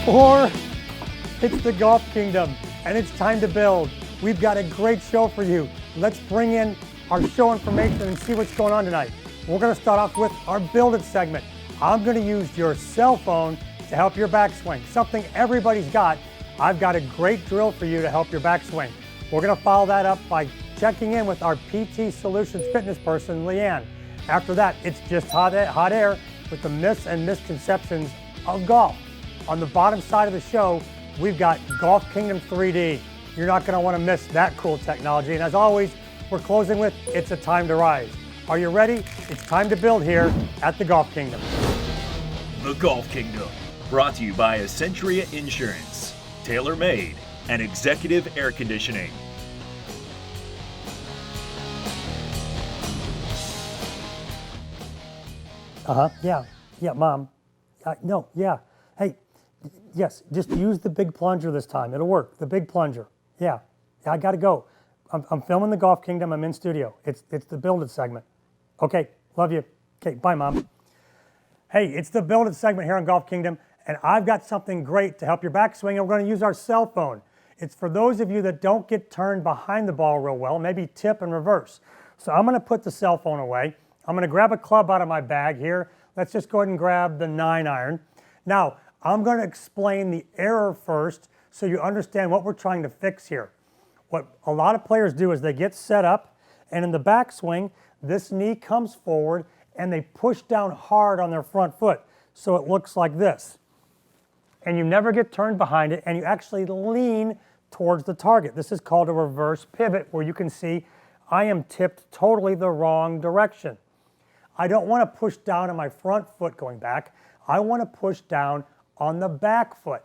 or it's the Golf Kingdom and it's time to build. We've got a great show for you. Let's bring in our show information and see what's going on tonight. We're going to start off with our Build It segment. I'm going to use your cell phone to help your backswing, something everybody's got. I've got a great drill for you to help your backswing. We're going to follow that up by checking in with our PT Solutions fitness person, Leanne. After that, it's just hot air with the myths and misconceptions of golf. On the bottom side of the show, we've got Golf Kingdom 3D. You're not going to want to miss that cool technology. And as always, we're closing with It's a Time to Rise. Are you ready? It's time to build here at the Golf Kingdom. The Golf Kingdom, brought to you by Essentia Insurance, TaylorMade, and Executive Air Conditioning. Yeah, Mom. No, yeah. Hey, yes, just use the big plunger this time. It'll work, the big plunger. Yeah, I gotta go. I'm filming the Golf Kingdom. I'm in studio. It's the Build It segment. Okay, love you. Okay, bye, Mom. Hey, it's the Build It segment here on Golf Kingdom, and I've got something great to help your backswing, and we're gonna use our cell phone. It's for those of you that don't get turned behind the ball real well, maybe tip and reverse. So I'm gonna put the cell phone away. I'm gonna grab a club out of my bag here. Let's just go ahead and grab the 9-iron. Now, I'm gonna explain the error first so you understand what we're trying to fix here. What a lot of players do is they get set up, and in the backswing, this knee comes forward and they push down hard on their front foot. So it looks like this. And you never get turned behind it, and you actually lean towards the target. This is called a reverse pivot, where you can see I am tipped totally the wrong direction. I don't want to push down on my front foot going back. I want to push down on the back foot.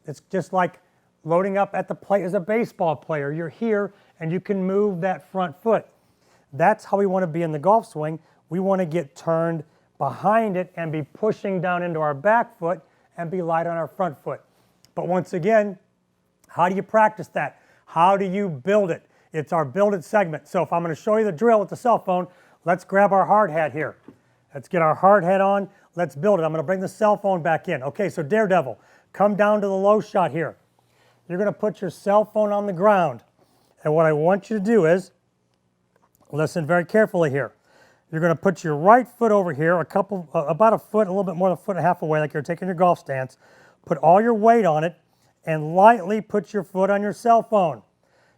It's just like loading up at the plate as a baseball player. You're here and you can move that front foot. That's how we want to be in the golf swing. We want to get turned behind it and be pushing down into our back foot and be light on our front foot. But once again, how do you practice that? How do you build it? It's our Build It segment. So if I'm going to show you the drill with the cell phone, let's grab our hard hat here. Let's get our hard hat on. Let's build it. I'm going to bring the cell phone back in. Okay, so Daredevil, come down to the low shot here. You're going to put your cell phone on the ground. And what I want you to do is, listen very carefully here. You're going to put your right foot over here, about a foot, a little bit more than a foot and a half away, like you're taking your golf stance. Put all your weight on it and lightly put your foot on your cell phone.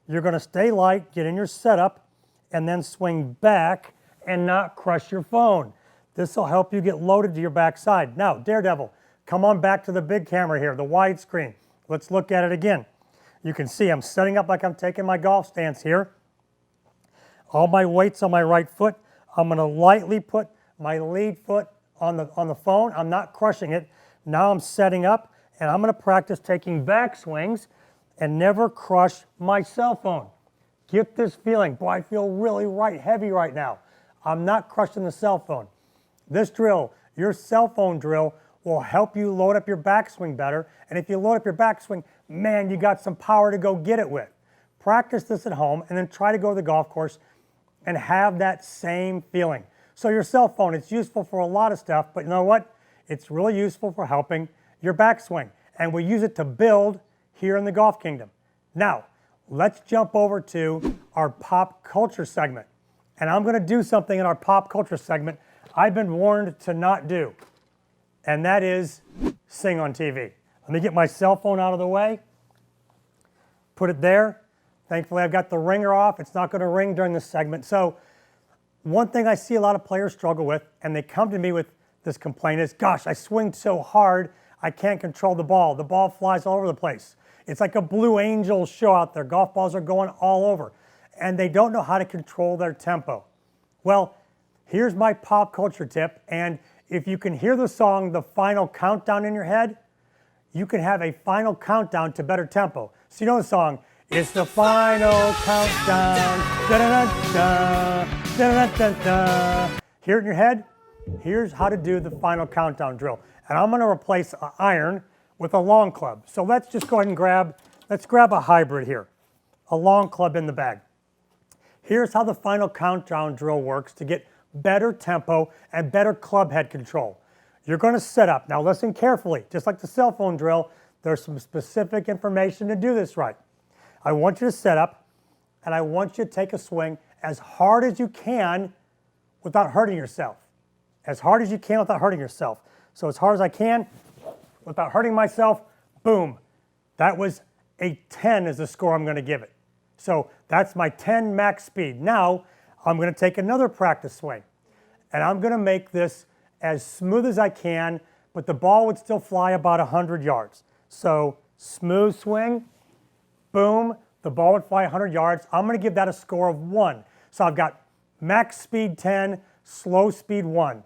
You're going to stay light, get in your setup, and then swing back and not crush your phone. This will help you get loaded to your backside. Now, Daredevil, come on back to the big camera here, the widescreen. Let's look at it again. You can see I'm setting up like I'm taking my golf stance here. All my weight's on my right foot. I'm going to lightly put my lead foot on the phone. I'm not crushing it. Now I'm setting up, and I'm going to practice taking back swings and never crush my cell phone. Get this feeling. Boy, I feel really heavy right now. I'm not crushing the cell phone. This drill, your cell phone drill, will help you load up your backswing better. And if you load up your backswing, man, you got some power to go get it with. Practice this at home and then try to go to the golf course and have that same feeling. So your cell phone, it's useful for a lot of stuff, but you know what? It's really useful for helping your backswing. And we use it to build here in the Golf Kingdom. Now, let's jump over to our pop culture segment. And I'm going to do something in our pop culture segment I've been warned to not do. And that is sing on TV. Let me get my cell phone out of the way. Put it there. Thankfully, I've got the ringer off. It's not going to ring during this segment. So one thing I see a lot of players struggle with, and they come to me with this complaint is, gosh, I swing so hard, I can't control the ball. The ball flies all over the place. It's like a Blue Angels show out there. Golf balls are going all over. And they don't know how to control their tempo. Well, here's my pop culture tip. And if you can hear the song, The Final Countdown in your head, you can have a final countdown to better tempo. So you know the song, it's the final countdown, da-da-da-da, da-da-da-da. Hear it in your head? Here's how to do the final countdown drill. And I'm going to replace an iron with a long club. So let's just go ahead and let's grab a hybrid here, a long club in the bag. Here's how the final countdown drill works to get better tempo and better club head control. You're going to set up. Now listen carefully, just like the cell phone drill, There's some specific information to do this right. I want you to set up, and I want you to take a swing as hard as you can without hurting yourself. As hard as you can without hurting yourself. So as hard as I can without hurting myself, boom. That was a 10 is the score I'm going to give it. So that's my 10 max speed. Now I'm going to take another practice swing, and I'm going to make this as smooth as I can, but the ball would still fly about 100 yards. So smooth swing, boom, the ball would fly 100 yards. I'm going to give that a score of 1. So I've got max speed 10, slow speed 1.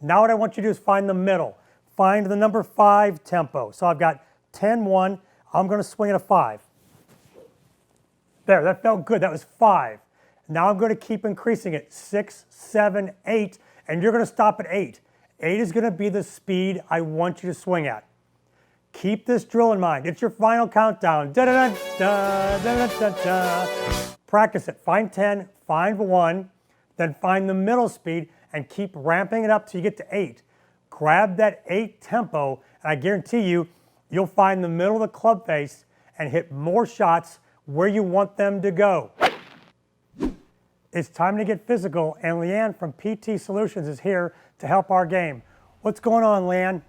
Now what I want you to do is find the middle. Find the number 5 tempo. So I've got 10, 1. I'm going to swing at a 5. There, that felt good. That was 5. Now I'm going to keep increasing it. 6, 7, 8, and you're going to stop at 8. 8 is going to be the speed I want you to swing at. Keep this drill in mind. It's your final countdown. Da da da da da da da. Practice it. Find 10, find 1, then find the middle speed and keep ramping it up till you get to 8. Grab that 8 tempo, and I guarantee you, you'll find the middle of the club face and hit more shots where you want them to go. It's time to get physical, and Leanne from PT Solutions is here to help our game. What's going on, Leanne?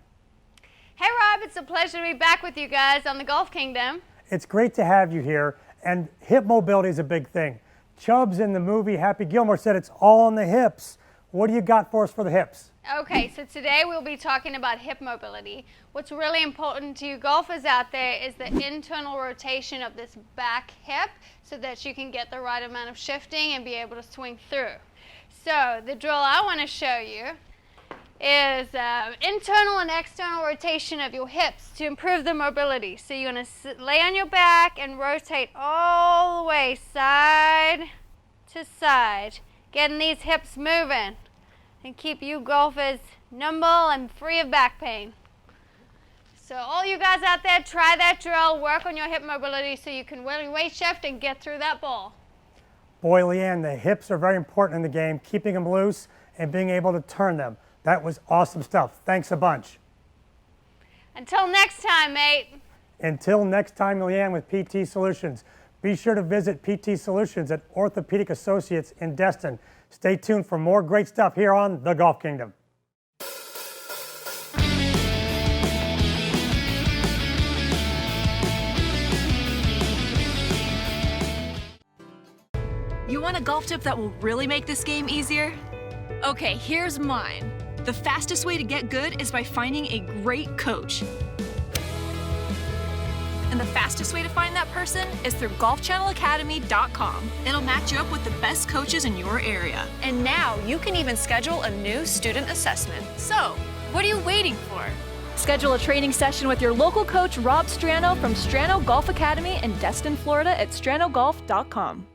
Hey Rob, it's a pleasure to be back with you guys on the Golf Kingdom. It's great to have you here, and hip mobility is a big thing. Chubbs in the movie Happy Gilmore said it's all on the hips. What do you got for us for the hips? Okay, so today we'll be talking about hip mobility. What's really important to you golfers out there is the internal rotation of this back hip so that you can get the right amount of shifting and be able to swing through. So the drill I want to show you is internal and external rotation of your hips to improve the mobility. So you're going to lay on your back and rotate all the way side to side, getting these hips moving and keep you golfers nimble and free of back pain. So all you guys out there, try that drill, work on your hip mobility so you can really weight shift and get through that ball. Boy, Leanne, the hips are very important in the game, keeping them loose and being able to turn them. That was awesome stuff. Thanks a bunch. Until next time, mate. Until next time, Leanne with PT Solutions. Be sure to visit PT Solutions at Orthopedic Associates in Destin. Stay tuned for more great stuff here on The Golf Kingdom. You want a golf tip that will really make this game easier? Okay, here's mine. The fastest way to get good is by finding a great coach. And the fastest way to find that person is through golfchannelacademy.com. It'll match you up with the best coaches in your area. And now you can even schedule a new student assessment. So, what are you waiting for? Schedule a training session with your local coach, Rob Strano from Strano Golf Academy in Destin, Florida at stranogolf.com.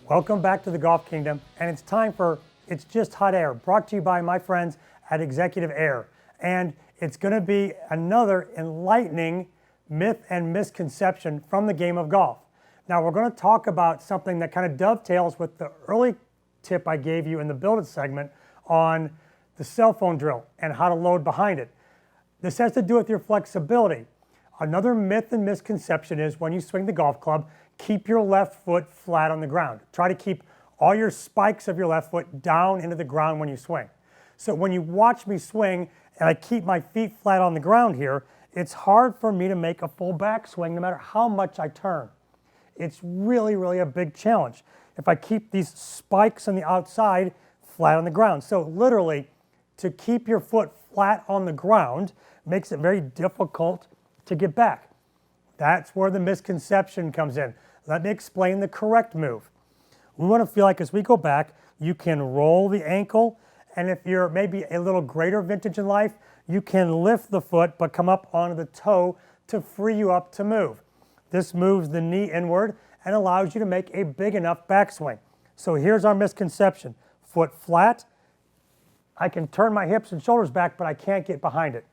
Welcome back to the Golf Kingdom, and it's time for It's Just Hot Air, brought to you by my friends at Executive Air. And it's going to be another enlightening myth and misconception from the game of golf. Now, we're going to talk about something that kind of dovetails with the early tip I gave you in the Build It segment on the cell phone drill and how to load behind it. This has to do with your flexibility. Another myth and misconception is when you swing the golf club, keep your left foot flat on the ground. Try to keep all your spikes of your left foot down into the ground when you swing. So when you watch me swing and I keep my feet flat on the ground here, it's hard for me to make a full backswing no matter how much I turn. It's really, really a big challenge if I keep these spikes on the outside flat on the ground. So literally, to keep your foot flat on the ground makes it very difficult to get back. That's where the misconception comes in. Let me explain the correct move. We want to feel like as we go back, you can roll the ankle, and if you're maybe a little greater vintage in life, you can lift the foot but come up onto the toe to free you up to move. This moves the knee inward and allows you to make a big enough backswing. So here's our misconception. Foot flat, I can turn my hips and shoulders back, but I can't get behind it.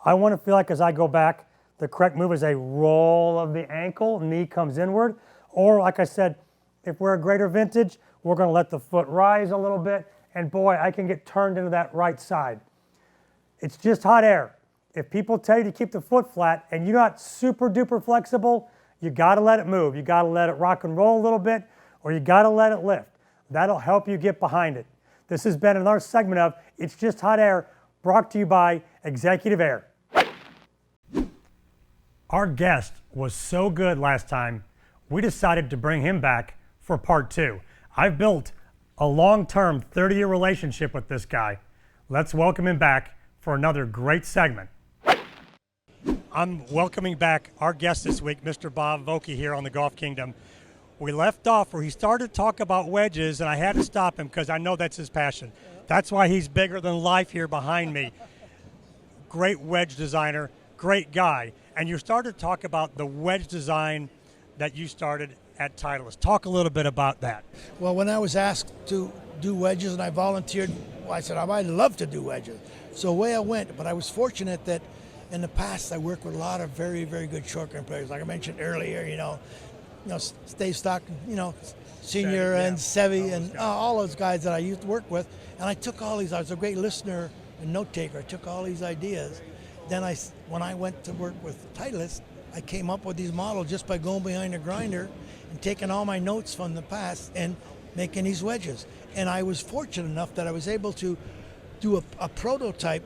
I want to feel like as I go back, the correct move is a roll of the ankle, knee comes inward, or like I said, if we're a greater vintage, we're going to let the foot rise a little bit and boy, I can get turned into that right side. It's just hot air. If people tell you to keep the foot flat and you're not super duper flexible, you gotta let it move. You gotta let it rock and roll a little bit, or you gotta let it lift. That'll help you get behind it. This has been another segment of It's Just Hot Air, brought to you by Executive Air. Our guest was so good last time, we decided to bring him back for part 2. I've built a long-term 30-year relationship with this guy. Let's welcome him back for another great segment. I'm welcoming back our guest this week, Mr. Bob Vokey, here on the Golf Kingdom. We left off where he started to talk about wedges, and I had to stop him because I know that's his passion. That's why he's bigger than life here behind me. Great wedge designer, great guy. And you started to talk about the wedge design that you started at Titleist. Talk a little bit about that. Well, when I was asked to do wedges and I volunteered, I said, I'd love to do wedges. So away I went, but I was fortunate that in the past I worked with a lot of very, very good short game players. Like I mentioned earlier, Dave Stockton, Senior and Sevy and all those guys that I used to work with. And I took all these, I was a great listener and note taker. I took all these ideas. Then when I went to work with Titleist, I came up with these models just by going behind the grinder and taking all my notes from the past and making these wedges. And I was fortunate enough that I was able to do a prototype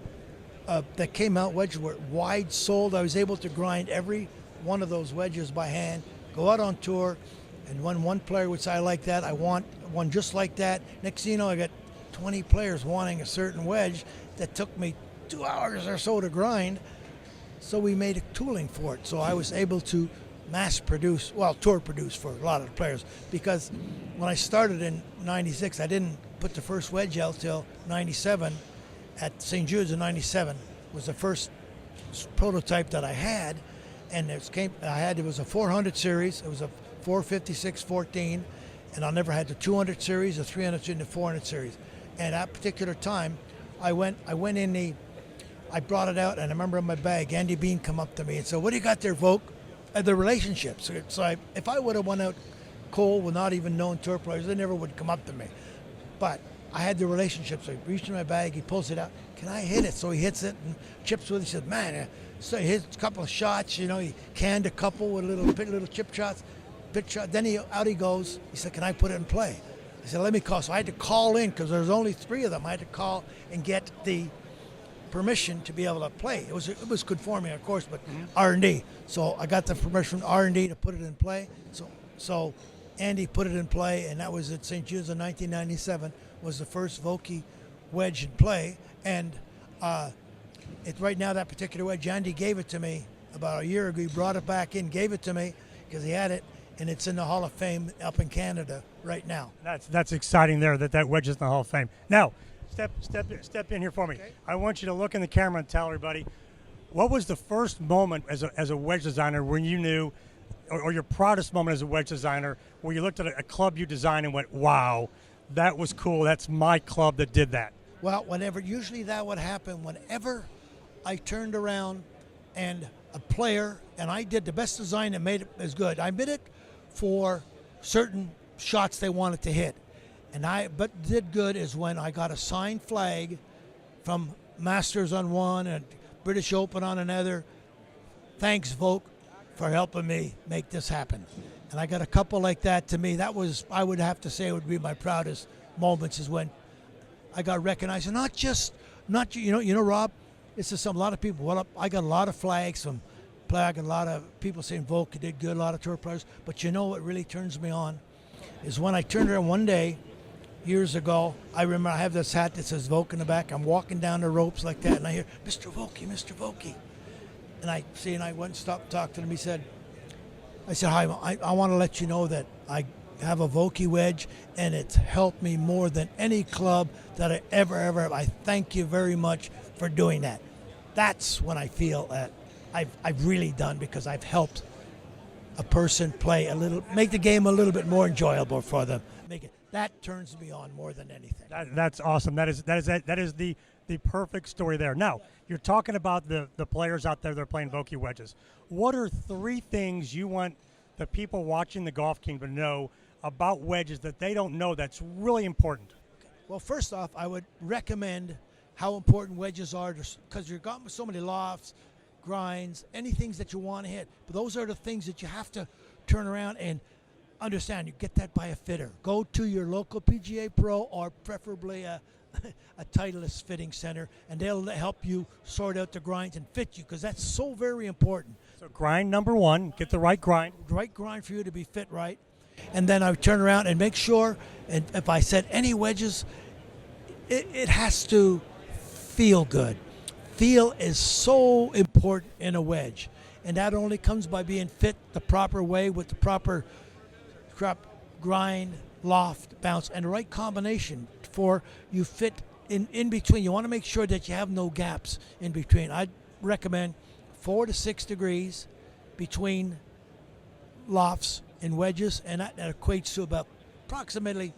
that came out wedge were wide soled. I was able to grind every one of those wedges by hand, go out on tour, and when one player would say, I like that, I want one just like that. Next thing you know, I got 20 players wanting a certain wedge that took me 2 hours or so to grind. So we made a tooling for it. So I was able to mass produce, tour produce for a lot of the players. Because when I started in 96, I didn't put the first wedge out till 97. At St. Jude's in 97 was the first prototype that I had. And it was a 400 series, it was a 456-14, and I never had the 200 series, the 300 series, and the 400 series. And at that particular time, I brought it out, and I remember in my bag, Andy Bean come up to me and said, what do you got there, Voke? The relationships. So if I would have went out cold with not even known tour players, they never would come up to me. But I had the relationships. So he reached in my bag, he pulls it out. Can I hit it? So he hits it and chips with it. He said, man, so he hits a couple of shots, he canned a couple with little chip shots, pitch shot. Then out he goes. He said, can I put it in play? I said, let me call. So I had to call in because there's only 3 of them. I had to call and get the permission to be able to play. It was conforming, of course, but R&D. So I got the permission from R&D to put it in play. So Andy put it in play, and that was at St. Jude's in 1997. Was the first Vokey wedge in play, and right now that particular wedge, Andy gave it to me about a year ago. He brought it back in, gave it to me because he had it, and it's in the Hall of Fame up in Canada right now. That's exciting there that wedge is in the Hall of Fame. Now, step in here for me. Okay. I want you to look in the camera and tell everybody, what was the first moment as a wedge designer when you knew, or your proudest moment as a wedge designer, where you looked at a club you designed and went, wow, that was cool, that's my club that did that? Well, usually that would happen whenever I turned around and a player, and I did the best design that made it as good. I did it for certain shots they wanted to hit. But did good is when I got a signed flag from Masters on one and British Open on another. Thanks, Voke, for helping me make this happen. And I got a couple like that. To me, I would have to say, would be my proudest moments is when I got recognized. And not Rob, it's just a lot of people. Well, I got a lot of flags from play. I got a lot of people saying Voke did good, a lot of tour players. But what really turns me on is when I turned around one day, years ago, I remember I have this hat that says Voke in the back. I'm walking down the ropes like that, and I hear, Mr. Vokey, Mr. Vokey. And I went and stopped talking to him. He said, hi, I want to let you know that I have a Vokey wedge, and it's helped me more than any club that I ever have. I thank you very much for doing that. That's when I feel that I've really done, because I've helped a person play make the game a little bit more enjoyable for them. That turns me on more than anything. That's awesome. That is the perfect story there. Now, you're talking about the players out there that are playing Vokey wedges. What are 3 things you want the people watching the Golf Kingdom to know about wedges that they don't know that's really important? Well, first off, I would recommend how important wedges are because you've got so many lofts, grinds, any things that you want to hit. But those are the things that you have to turn around and understand. You get that by a fitter. Go to your local PGA Pro or preferably a Titleist fitting center, and they'll help you sort out the grinds and fit you, because that's so very important. So grind number one, get the right grind. Right grind for you to be fit right. And then I would turn around and make sure, and if I set any wedges, it has to feel good. Feel is so important in a wedge, and that only comes by being fit the proper way with the proper grind, loft, bounce, and the right combination for you fit in between. You want to make sure that you have no gaps in between. I'd recommend 4 to 6 degrees between lofts and wedges, and that equates to about approximately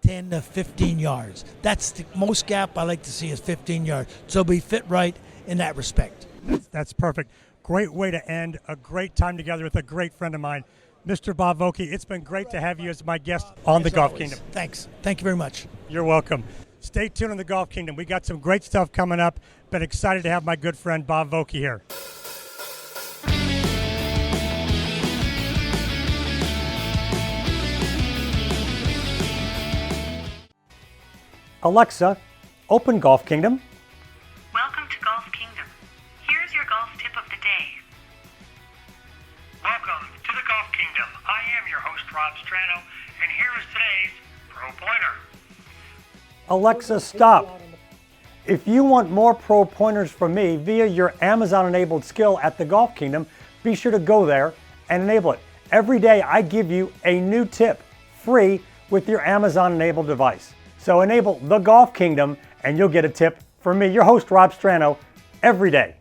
10 to 15 yards. That's the most gap I like to see is 15 yards. So be fit right in that respect. That's perfect. Great way to end a great time together with a great friend of mine, Mr. Bob Vokey. It's been great to have you as my guest on the Golf Kingdom. Thanks. Thank you very much. You're welcome. Stay tuned on the Golf Kingdom. We got some great stuff coming up. Been excited to have my good friend Bob Vokey here. Alexa, open Golf Kingdom. Welcome to Golf Kingdom. Here's your golf tip of the day. Welcome to the Golf Kingdom. I am your host, Rob Strano, and here is today's Pro Pointer. Alexa, stop. If you want more pro pointers from me via your Amazon-enabled skill at the Golf Kingdom, be sure to go there and enable it. Every day I give you a new tip free with your Amazon-enabled device. So enable the Golf Kingdom and you'll get a tip from me, your host, Rob Strano, every day.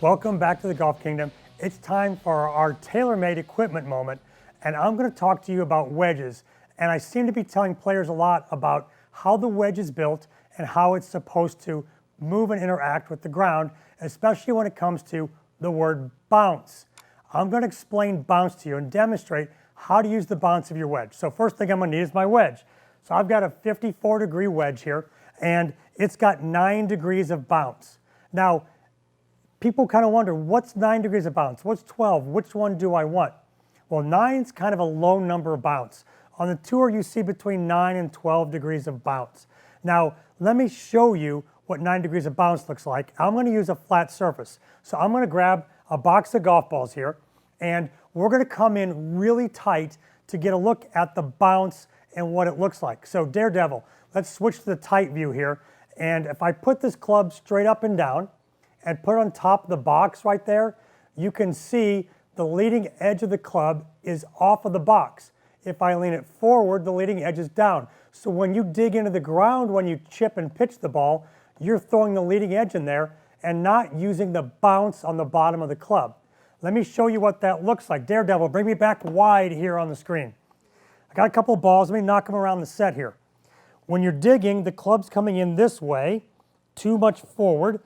Welcome back to the Golf Kingdom. It's time for our TaylorMade equipment moment, and I'm going to talk to you about wedges. And I seem to be telling players a lot about how the wedge is built and how it's supposed to move and interact with the ground, especially when it comes to the word bounce. I'm going to explain bounce to you and demonstrate how to use the bounce of your wedge. So first thing I'm going to need is my wedge. So I've got a 54-degree wedge here, and it's got 9 degrees of bounce. Now, people kind of wonder, what's 9 degrees of bounce? What's 12? Which one do I want? Well, 9 is kind of a low number of bounce. On the tour, you see between 9 and 12 degrees of bounce. Now, let me show you what 9 degrees of bounce looks like. I'm going to use a flat surface. So I'm going to grab a box of golf balls here, and we're going to come in really tight to get a look at the bounce and what it looks like. So Daredevil, let's switch to the tight view here. And if I put this club straight up and down and put it on top of the box right there, you can see the leading edge of the club is off of the box. If I lean it forward, the leading edge is down. So when you dig into the ground, when you chip and pitch the ball, you're throwing the leading edge in there and not using the bounce on the bottom of the club. Let me show you what that looks like. Daredevil, bring me back wide here on the screen. I got a couple of balls. Let me knock them around the set here. When you're digging, the club's coming in this way, too much forward,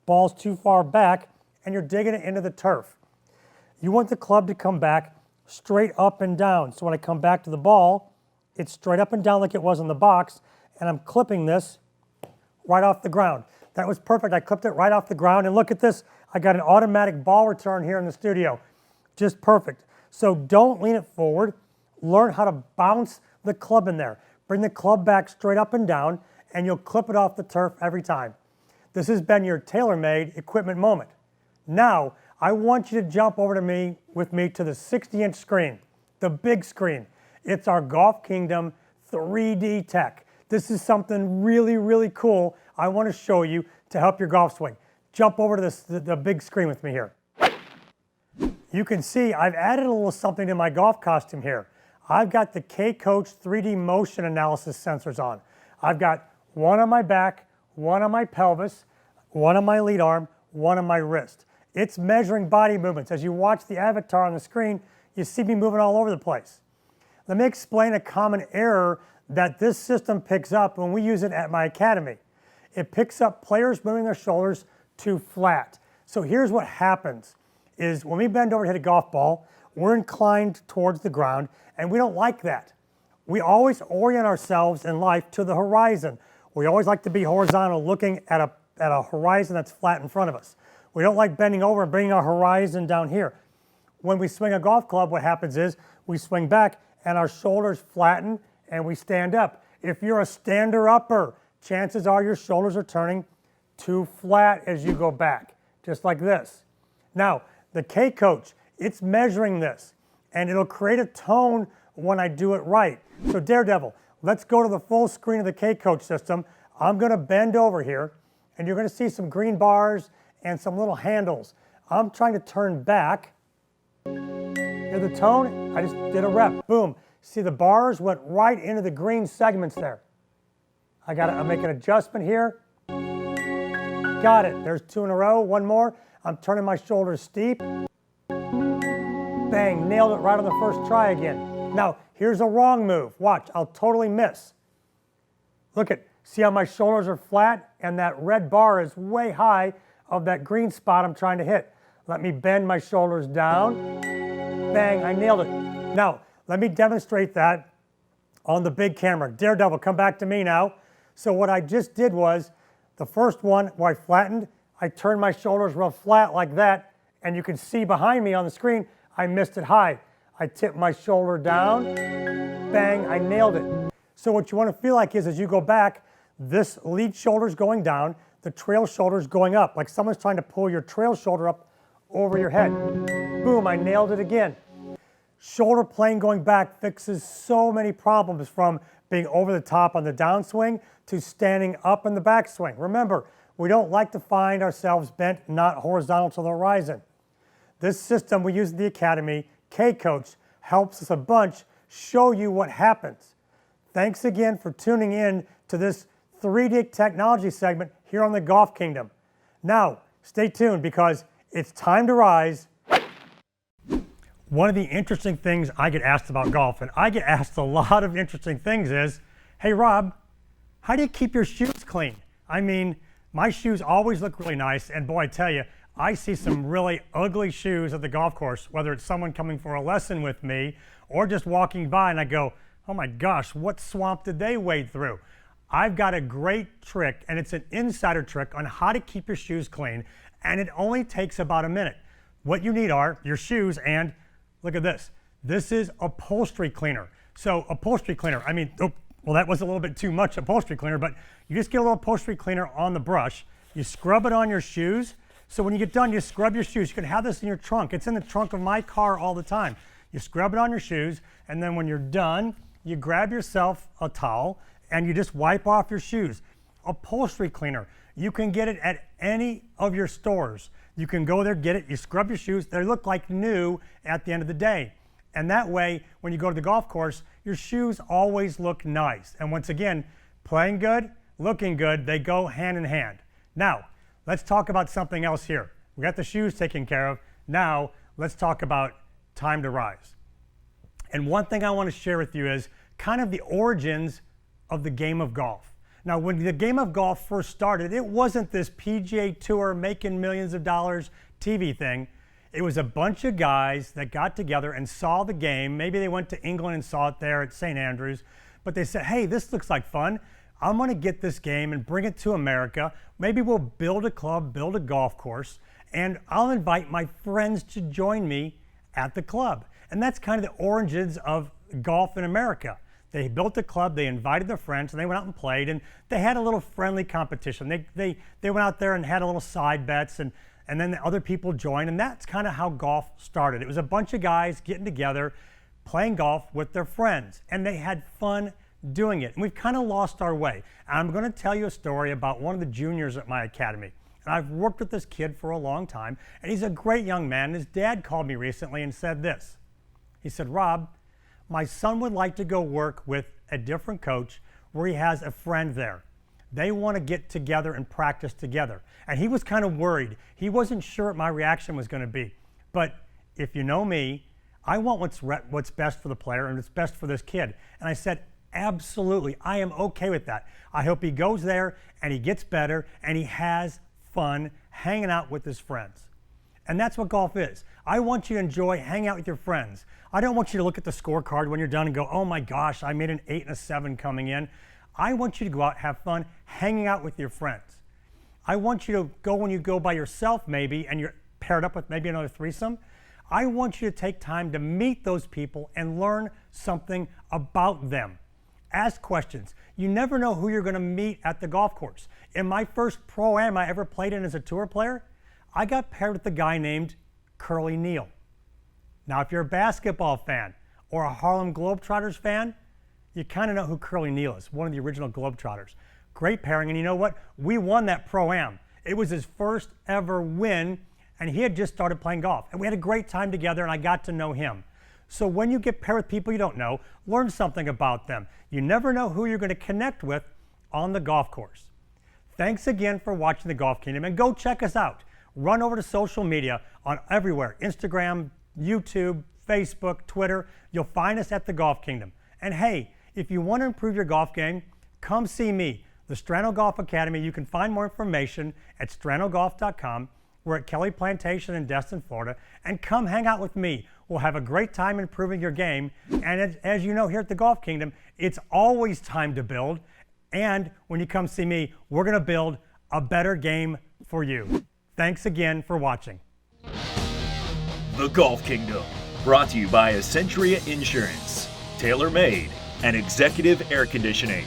ball's too far back, and you're digging it into the turf. You want the club to come back straight up and down. So when I come back to the ball, it's straight up and down like it was in the box, and I'm clipping this right off the ground. That was perfect. I clipped it right off the ground, and look at this. I got an automatic ball return here in the studio. Just perfect. So don't lean it forward. Learn how to bounce the club in there. Bring the club back straight up and down, and you'll clip it off the turf every time. This has been your TaylorMade equipment moment. Now, I want you to jump over to with me to the 60-inch screen, the big screen. It's our Golf Kingdom 3D tech. This is something really, really cool I want to show you to help your golf swing. Jump over to the big screen with me here. You can see I've added a little something to my golf costume here. I've got the K-Coach 3D motion analysis sensors on. I've got one on my back, one on my pelvis, one on my lead arm, one on my wrist. It's measuring body movements. As you watch the avatar on the screen, you see me moving all over the place. Let me explain a common error that this system picks up when we use it at my academy. It picks up players moving their shoulders too flat. So here's what happens is when we bend over to hit a golf ball, we're inclined towards the ground, and we don't like that. We always orient ourselves in life to the horizon. We always like to be horizontal, looking at a horizon that's flat in front of us. We don't like bending over and bringing our horizon down here. When we swing a golf club, what happens is we swing back and our shoulders flatten and we stand up. If you're a stander-upper, chances are your shoulders are turning too flat as you go back, just like this. Now, the K-Coach, it's measuring this, and it'll create a tone when I do it right. So Daredevil, let's go to the full screen of the K-Coach system. I'm gonna bend over here, and you're gonna see some green bars and some little handles. I'm trying to turn back. Hear the tone? I just did a rep, boom. See, the bars went right into the green segments there. I'll make an adjustment here. Got it, there's 2 in a row, one more. I'm turning my shoulders steep. Bang, nailed it right on the first try again. Now, here's a wrong move. Watch, I'll totally miss. Look at, see how my shoulders are flat and that red bar is way high of that green spot I'm trying to hit. Let me bend my shoulders down. Bang, I nailed it. Now, let me demonstrate that on the big camera. Daredevil, come back to me now. So what I just did was, the first one where I flattened, I turned my shoulders real flat like that, and you can see behind me on the screen, I missed it high. I tipped my shoulder down, bang, I nailed it. So what you want to feel like is, as you go back, this lead shoulder's going down, the trail shoulder's going up, like someone's trying to pull your trail shoulder up over your head. Boom, I nailed it again. Shoulder plane going back fixes so many problems, from being over the top on the downswing to standing up in the backswing. Remember, we don't like to find ourselves bent, not horizontal to the horizon. This system we use at the Academy, K-Coach, helps us a bunch show you what happens. Thanks again for tuning in to this 3D technology segment here on the Golf Kingdom. Now, stay tuned because it's time to rise. One of the interesting things I get asked about golf, and I get asked a lot of interesting things, is, hey Rob, how do you keep your shoes clean? I mean, my shoes always look really nice, and boy, I tell you, I see some really ugly shoes at the golf course, whether it's someone coming for a lesson with me or just walking by, and I go, oh my gosh, what swamp did they wade through? I've got a great trick, and it's an insider trick on how to keep your shoes clean, and it only takes about a minute. What you need are your shoes, and look at this. This is upholstery cleaner. So upholstery cleaner, I mean, well, that was a little bit too much upholstery cleaner, but you just get a little upholstery cleaner on the brush, you scrub it on your shoes. So when you get done, you scrub your shoes. You can have this in your trunk. It's in the trunk of my car all the time. You scrub it on your shoes, and then when you're done, you grab yourself a towel and you just wipe off your shoes. Upholstery cleaner, you can get it at any of your stores. You can go there, get it, you scrub your shoes. They look like new at the end of the day. And that way, when you go to the golf course, your shoes always look nice. And once again, playing good, looking good, they go hand in hand. Now, let's talk about something else here. We got the shoes taken care of. Now, let's talk about time to rise. And one thing I want to share with you is kind of the origins of the game of golf. Now, when the game of golf first started, it wasn't this PGA Tour making millions of dollars TV thing. It was a bunch of guys that got together and saw the game. Maybe they went to England and saw it there at St. Andrews, but they said, hey, this looks like fun. I'm going to get this game and bring it to America. Maybe we'll build a club, build a golf course, and I'll invite my friends to join me at the club. And that's kind of the origins of golf in America. They built a club, they invited their friends, and they went out and played, and they had a little friendly competition. They went out there and had a little side bets, and then the other people joined, and that's kind of how golf started. It was a bunch of guys getting together, playing golf with their friends, and they had fun doing it. And we've kind of lost our way. And I'm going to tell you a story about one of the juniors at my academy. And I've worked with this kid for a long time, and he's a great young man. And his dad called me recently and said this. He said, Rob, my son would like to go work with a different coach where he has a friend there. They want to get together and practice together. And he was kind of worried. He wasn't sure what my reaction was going to be. But if you know me, I want what's best for the player and what's best for this kid. And I said, absolutely, I am okay with that. I hope he goes there and he gets better and he has fun hanging out with his friends. And that's what golf is. I want you to enjoy hanging out with your friends. I don't want you to look at the scorecard when you're done and go, oh my gosh, I made an 8 and a 7 coming in. I want you to go out, have fun, hanging out with your friends. I want you to go when you go by yourself maybe and you're paired up with maybe another threesome. I want you to take time to meet those people and learn something about them. Ask questions. You never know who you're going to meet at the golf course. In my first Pro-Am I ever played in as a tour player, I got paired with a guy named Curly Neal. Now, if you're a basketball fan or a Harlem Globetrotters fan, you kind of know who Curly Neal is, one of the original Globetrotters. Great pairing, and you know what? We won that Pro-Am. It was his first ever win, and he had just started playing golf. And we had a great time together, and I got to know him. So when you get paired with people you don't know, learn something about them. You never know who you're going to connect with on the golf course. Thanks again for watching the Golf Kingdom, and go check us out. Run over to social media on everywhere, Instagram, YouTube, Facebook, Twitter. You'll find us at the Golf Kingdom. And hey, if you want to improve your golf game, come see me, the Strano Golf Academy. You can find more information at stranogolf.com. We're at Kelly Plantation in Destin, Florida, and come hang out with me. We'll have a great time improving your game. And as you know, here at the Golf Kingdom, it's always time to build. And when you come see me, we're going to build a better game for you. Thanks again for watching. The Golf Kingdom, brought to you by Essentia Insurance, TaylorMade, and Executive Air Conditioning.